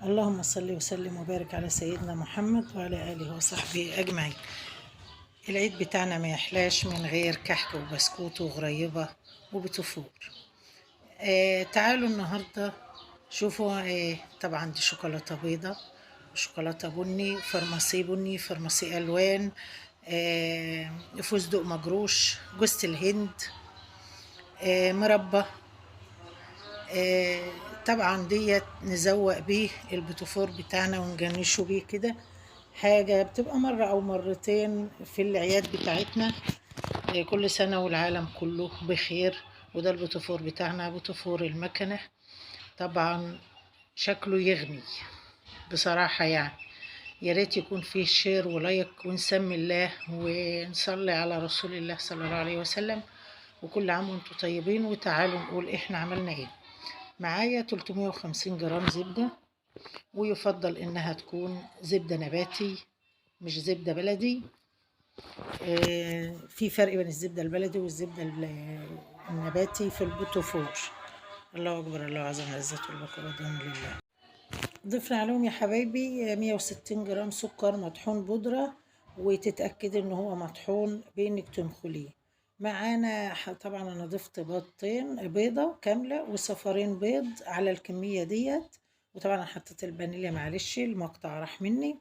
اللهم صل وسلم وبارك على سيدنا محمد وعلى آله وصحبه أجمعين. العيد بتاعنا ما يحلاش من غير كحك وبسكوت وغريبة وبتفور. تعالوا النهاردة شوفوا. طبعا دي شوكولاتة بيضة وشوكولاتة بني، فرماسي بني، فرماسي ألوان، فستق مجروش، جوز الهند، مربى. طبعا ديت نزوق بيه البتوفور بتاعنا ونجنشه بيه كده. حاجة بتبقى مرة أو مرتين في الأعياد بتاعتنا. كل سنة والعالم كله بخير. وده البتوفور بتاعنا، بتوفور المكنة. طبعا شكله يغني بصراحة، يعني يا ريت يكون فيه شير ولايك ونسمي الله ونصلي على رسول الله صلى الله عليه وسلم. وكل عام وانتم طيبين. وتعالوا نقول احنا عملنا ايه. معايا 350 جرام زبدة، ويفضل انها تكون زبدة نباتي مش زبدة بلدي. في فرق بين الزبدة البلدي والزبدة النباتي في البوتوفور. الله أكبر، الله أعظم العزة والبقاء والدين لله. ضفنا عليهم يا حبايبي 160 جرام سكر مطحون بودرة، وتتأكد ان هو مطحون بانك تنخليه. معانا طبعا انا ضفت بيضة كاملة وصفارين بيض على الكمية ديت. وطبعا حطيت الفانيليا، معلش المقطع راح مني.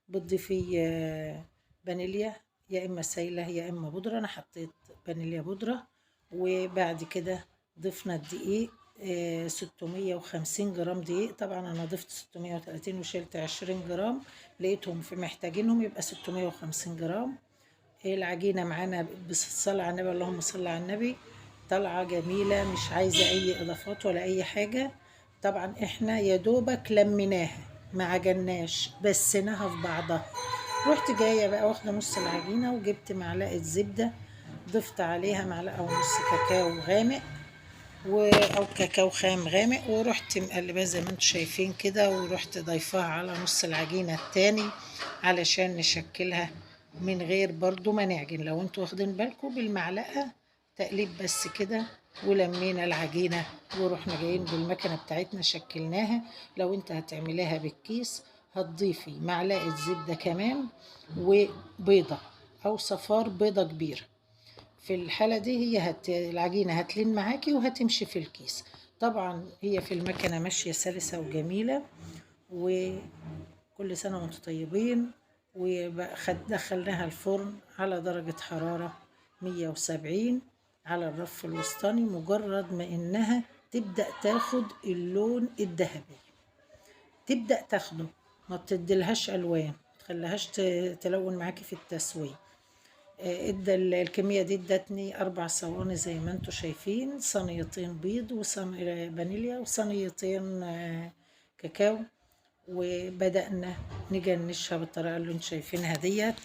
بتضيفي فانيليا يا اما سايلة يا اما بودرة. انا حطيت فانيليا بودرة. وبعد كده ضفنا الدقيق 650 جرام دقيق. طبعا انا ضفت 630 وشلت 20 جرام، لقيتهم في محتاجينهم يبقى 650 جرام. العجينة معانا بالصلاة على النبي، اللهم صل على النبي، طالعة جميلة مش عايزة اي اضافات ولا اي حاجة. طبعا احنا يا دوبك لميناها ما عجناش، بسناها في بعضها. رحت جاية بقى واخدة نص العجينة وجبت معلقة زبدة، ضفت عليها معلقة ونص كاكاو غامق او كاكاو خام غامق، ورحت مقلباه زي ما انتم شايفين كده، ورحت ضيفاها على نص العجينة التاني علشان نشكلها من غير برضو ما نعجن. لو انتوا واخدين بالكم بالمعلقة تقليب بس كده، ولمينا العجينة ورحنا جايين بالمكنة بتاعتنا شكلناها. لو انت هتعمليها بالكيس هتضيفي معلقة زبدة كمان وبيضة او صفار بيضة كبيرة. في الحالة دي هي العجينة هتلين معاكي وهتمشي في الكيس. طبعا هي في المكنة ماشية سلسة وجميلة. وكل سنة وانتم طيبين. ودخلناها الفرن على درجة حرارة 170 على الرف الوسطاني. مجرد ما انها تبدأ تاخد اللون الذهبي، تبدأ تاخده، ما تديلهاش الوان، تخليهاش تلون معاكي في التسوية. ادى الكمية دي ادتني 4 صواني زي ما انتوا شايفين، صينيتين بيض وصينية فانيليا وصينيتين كاكاو. وبدأنا نجنشها بالطريقة اللي انتوا شايفينها ديت.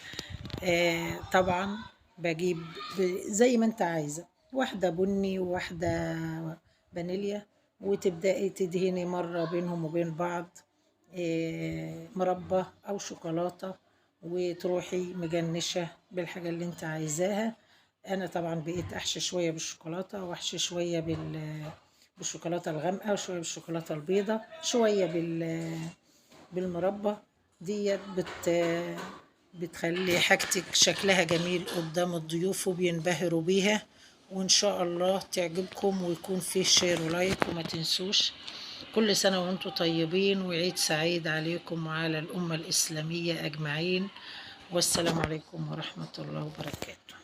طبعا بجيب زي ما انت عايزة، واحدة بني وواحدة فانيليا، وتبدأي تدهني مرة بينهم وبين بعض مربى او شوكولاتة، وتروحي مجنشة بالحاجة اللي انت عايزاها. انا طبعا بقيت احشي شوية بالشوكولاتة واحشي شوية بالشوكولاتة الغامقة وشوية بالشوكولاتة البيضة شوية بالمربى. ديت بتخلي حاجتك شكلها جميل قدام الضيوف وبينبهروا بيها. وان شاء الله تعجبكم ويكون فيه شير ولايك. وما تنسوش كل سنة وانتم طيبين، وعيد سعيد عليكم وعلى الأمة الإسلامية أجمعين. والسلام عليكم ورحمة الله وبركاته.